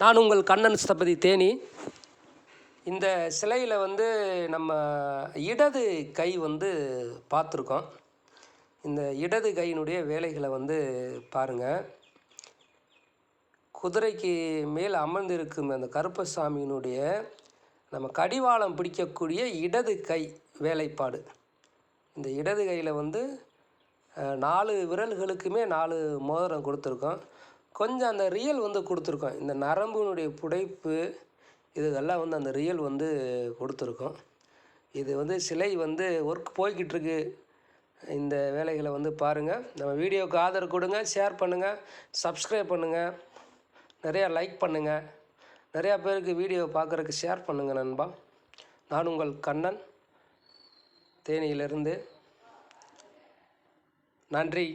நான் உங்கள் கண்ணன் ஸ்தபதி தேனி. இந்த சிலையில் நம்ம இடது கை பார்த்துருக்கோம். இந்த இடது கையினுடைய வேலைகளை பாருங்கள். குதிரைக்கு மேல் அமர்ந்திருக்கும் அந்த கருப்பசாமியினுடைய நம்ம கடிவாளம் பிடிக்கக்கூடிய இடது கை வேலைப்பாடு. இந்த இடது கையில் 4 விரல்களுக்குமே 4 மோதிரம் கொடுத்துருக்கோம். கொஞ்சம் அந்த ரியல் கொடுத்துருக்கோம். இந்த நரம்புனுடைய புடைப்பு இதுகெல்லாம் அந்த ரியல் கொடுத்துருக்கோம். இது சிலை ஒர்க் போய்கிட்டுருக்கு. இந்த வேலைகளை பாருங்கள். நம்ம வீடியோவுக்கு ஆதரவு கொடுங்க, ஷேர் பண்ணுங்கள், சப்ஸ்கிரைப் பண்ணுங்கள், நிறையா லைக் பண்ணுங்கள், நிறையா பேருக்கு வீடியோ பார்க்குறதுக்கு ஷேர் பண்ணுங்கள் நண்பா. நான் உங்கள் கண்ணன் தேனியிலிருந்து. நன்றி.